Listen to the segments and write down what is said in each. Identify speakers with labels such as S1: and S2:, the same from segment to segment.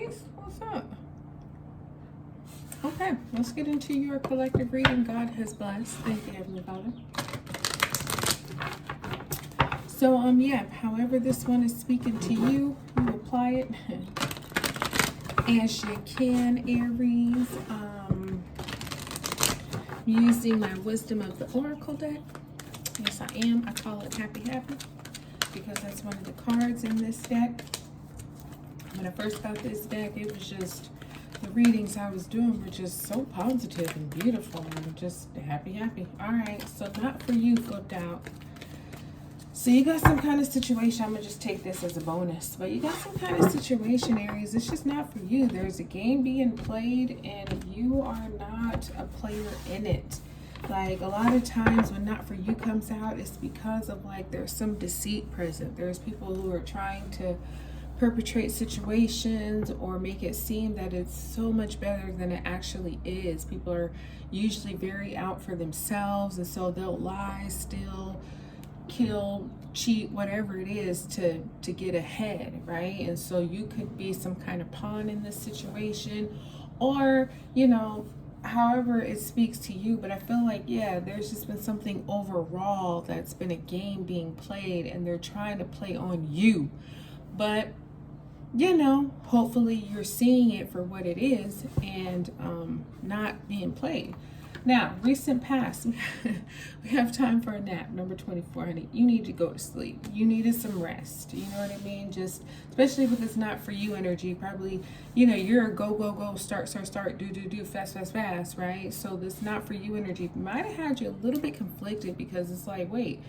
S1: Aries, what's up? Okay, let's get into your collective reading. God has blessed. Thank you, Heavenly Father. So, yeah, however this one is speaking to you, you apply it as you can, Aries. Using my Wisdom of the Oracle deck. Yes, I am. I call it Happy Happy because that's one of the cards in this deck. When I first got this deck, it was just, the readings I was doing were just so positive and beautiful and just happy, happy. All right, so not for you flipped out. So you got some kind of situation. I'm going to just take this as a bonus. But you got some kind of situation, Aries. It's just not for you. There's a game being played and you are not a player in it. Like a lot of times when not for you comes out, it's because of like there's some deceit present. There's people who are trying to perpetrate situations or make it seem that it's so much better than it actually is. People are usually very out for themselves, and so they'll lie, steal, kill, cheat, whatever it is to get ahead, right? And so you could be some kind of pawn in this situation, or you know, however it speaks to you. But I feel like, yeah, there's just been something overall that's been a game being played and they're trying to play on you. But you know, hopefully you're seeing it for what it is and not being played. Now, recent past, we have time for a nap. Number 24, honey. You need to go to sleep. You needed some rest. You know what I mean? Just, especially with this not for you energy, probably, you know, you're a go, go, go, start, do, fast, fast, fast, right? So this not for you energy might have had you a little bit conflicted because it's like, wait,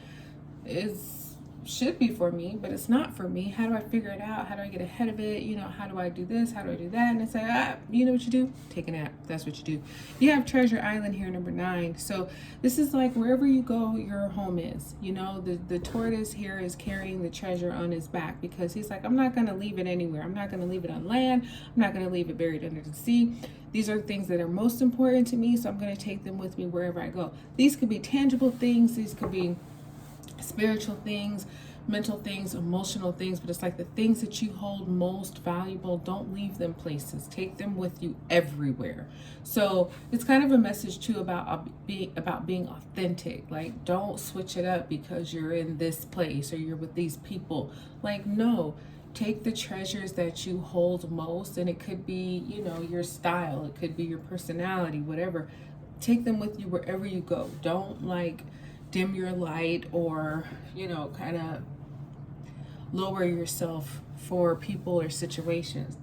S1: should be for me, but it's not for me. How do I figure it out? How do I get ahead of it? You know, how do I do this? How do I do that? And it's like, you know what you do? Take a nap. That's what you do. You have Treasure Island here, number 9. So this is like wherever you go, your home is. You know, the tortoise here is carrying the treasure on his back because he's like, I'm not going to leave it anywhere. I'm not going to leave it on land. I'm not going to leave it buried under the sea. These are things that are most important to me, so I'm going to take them with me wherever I go. These could be tangible things. These could be spiritual things, mental things, emotional things, but it's like the things that you hold most valuable, don't leave them places. Take them with you everywhere. So it's kind of a message too about being authentic. Like, don't switch it up because you're in this place or you're with these people. Like, no, take the treasures that you hold most, and it could be, you know, your style, it could be your personality, whatever. Take them with you wherever you go. Don't like dim your light or, you know, kind of lower yourself for people or situations.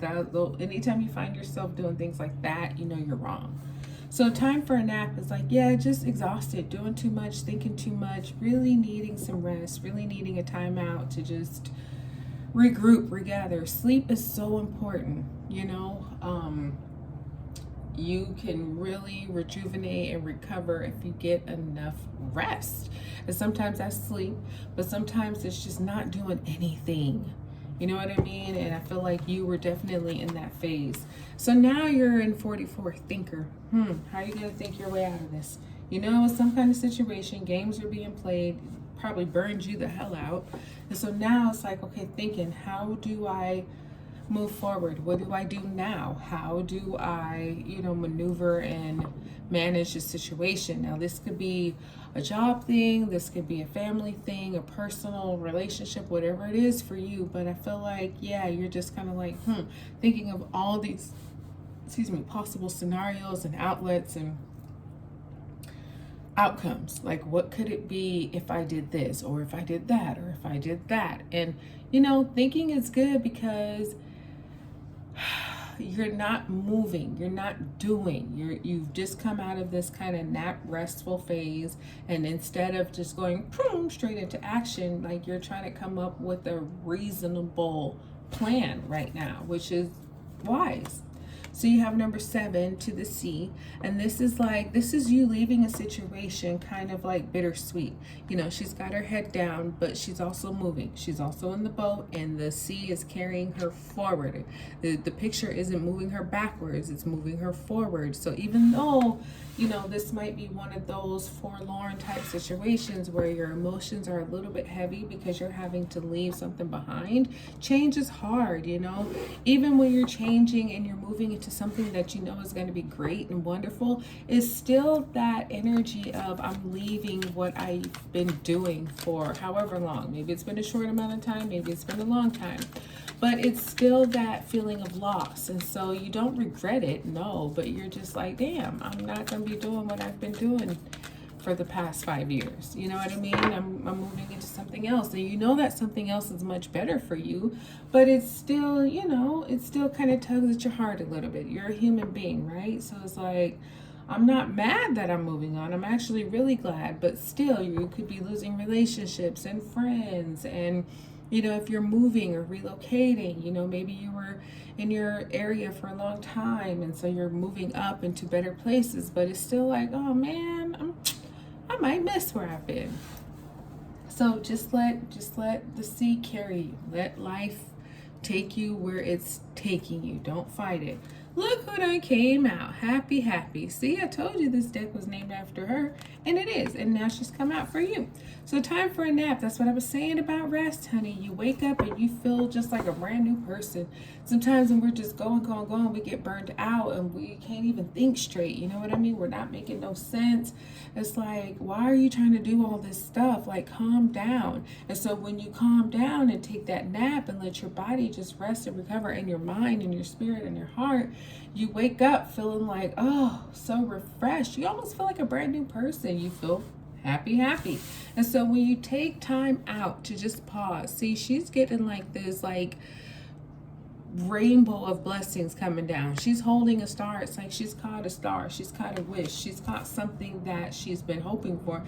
S1: Anytime you find yourself doing things like that, you know you're wrong. So time for a nap is like, yeah, just exhausted, doing too much, thinking too much, really needing some rest, really needing a time out to just regroup, regather. Sleep is so important, you know. You can really rejuvenate and recover if you get enough rest. And sometimes that's sleep, but sometimes it's just not doing anything. You know what I mean? And I feel like you were definitely in that phase. So now you're in 44, thinker. How are you going to think your way out of this? You know, it's some kind of situation, games are being played, probably burned you the hell out. And so now it's like, okay, thinking, how do I move forward? What do I do now? How do I, you know, maneuver and manage the situation? Now, this could be a job thing, this could be a family thing, a personal relationship, whatever it is for you. But I feel like, yeah, you're just kind of like, thinking of all these, possible scenarios and outlets and outcomes. Like, what could it be if I did this, or if I did that, or if I did that? And, you know, thinking is good because you're not moving, you're not doing, you've just come out of this kind of nap restful phase, and instead of just going straight into action, like you're trying to come up with a reasonable plan right now, which is wise. So you have number 7 to the sea, and this is you leaving a situation kind of like bittersweet. You know, she's got her head down, but she's also moving. She's also in the boat, and the sea is carrying her forward. The picture isn't moving her backwards, it's moving her forward. So even though, you know, this might be one of those forlorn type situations where your emotions are a little bit heavy because you're having to leave something behind, change is hard, you know. Even when you're changing and you're moving into something that you know is going to be great and wonderful, is still that energy of I'm leaving what I've been doing for however long. Maybe it's been a short amount of time, maybe it's been a long time, but it's still that feeling of loss. And so you don't regret it, no, but you're just like, damn, I'm not going to be doing what I've been doing for the past 5 years. You know what I mean? I'm moving into something else, and you know that something else is much better for you, but it's still, you know, it still kind of tugs at your heart a little bit. You're a human being, right? So it's like, I'm not mad that I'm moving on. I'm actually really glad, but still, you could be losing relationships and friends. And you know, if you're moving or relocating, you know, maybe you were in your area for a long time, and so you're moving up into better places, but it's still like, oh man, I might miss where I've been. So just let the sea carry you. Let life take you where it's taking you. Don't fight it. Look who done came out. Happy, happy. See, I told you this deck was named after her, and it is. And now she's come out for you. So time for a nap. That's what I was saying about rest, honey. You wake up and you feel just like a brand new person. Sometimes when we're just going, we get burned out and we can't even think straight. You know what I mean? We're not making no sense. It's like, why are you trying to do all this stuff? Like, calm down. And so when you calm down and take that nap and let your body just rest and recover, and your mind and your spirit and your heart, you wake up feeling like, oh, so refreshed. You almost feel like a brand new person. You feel happy, happy. And so when you take time out to just pause, see, she's getting like this, like, rainbow of blessings coming down. She's holding a star. It's like she's caught a star. She's caught a wish. She's caught something that she's been hoping for.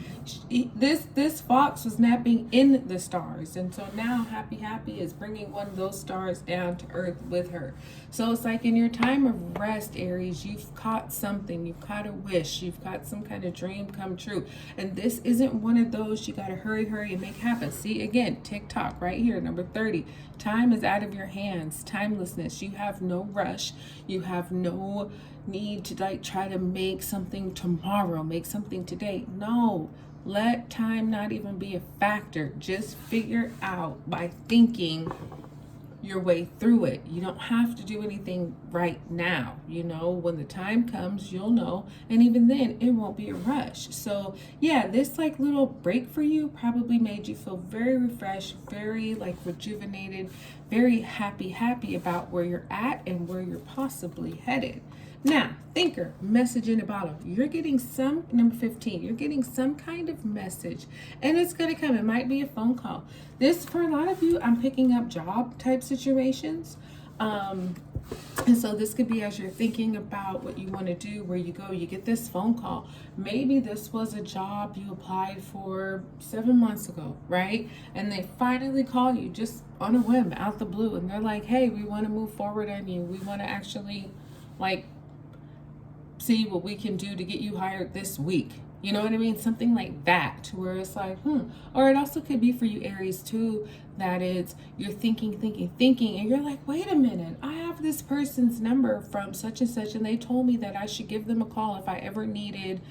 S1: This fox was napping in the stars, and so now happy is bringing one of those stars down to earth with her. So it's like in your time of rest, Aries, you've caught something. You've caught a wish. You've got some kind of dream come true, and this isn't one of those you got to hurry and make happen. See, again, TikTok right here, number 30. Time is out of your hands. Timelessness. You have no rush. You have no need to like try to make something tomorrow, make something today. No, let time not even be a factor. Just figure out by thinking your way through it. You don't have to do anything right now. You know, when the time comes, you'll know, and even then it won't be a rush. So yeah, this like little break for you probably made you feel very refreshed, very like rejuvenated, very happy about where you're at and where you're possibly headed. Now, thinker, message in a bottle. You're getting some, number 15, you're getting some kind of message, and it's going to come. It might be a phone call. This, for a lot of you, I'm picking up job type situations. And so this could be as you're thinking about what you want to do, where you go, you get this phone call. Maybe this was a job you applied for 7 months ago, right? And they finally call you just on a whim, out the blue. And they're like, hey, we want to move forward on you. We want to actually like see what we can do to get you hired this week. You know what I mean? Something like that, where it's like, Or it also could be for you, Aries, too, that it's you're thinking, and you're like, wait a minute, I have this person's number from such and such, and they told me that I should give them a call if I ever needed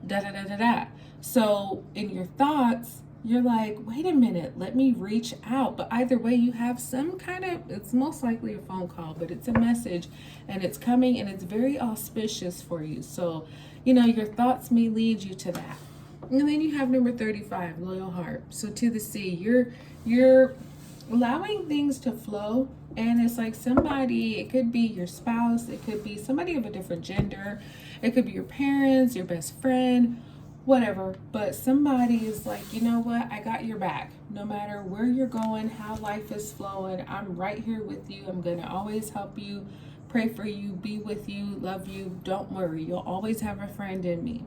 S1: da-da-da-da-da. So in your thoughts, you're like, wait a minute, let me reach out. But either way, you have some kind of, it's most likely a phone call, but it's a message, and it's coming, and it's very auspicious for you. So, you know, your thoughts may lead you to that. And then you have number 35, loyal heart. So to the sea, you're allowing things to flow, and it's like somebody, it could be your spouse, it could be somebody of a different gender, it could be your parents, your best friend, whatever, but somebody is like, you know what, I got your back. No matter where you're going, how life is flowing, I'm right here with you. I'm going to always help you, pray for you, be with you, love you. Don't worry, you'll always have a friend in me.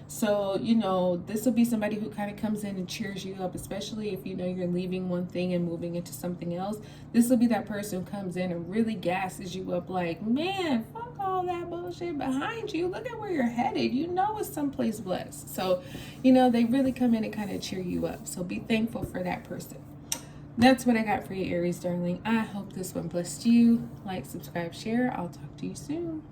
S1: So, you know, this will be somebody who kind of comes in and cheers you up, especially if you know you're leaving one thing and moving into something else. This will be that person who comes in and really gasses you up like, man, fuck all that bullshit behind you. Look at where you're headed. You know it's someplace blessed. So, you know, they really come in and kind of cheer you up. So be thankful for that person. That's what I got for you, Aries darling. I hope this one blessed you. Like, subscribe, share. I'll talk to you soon.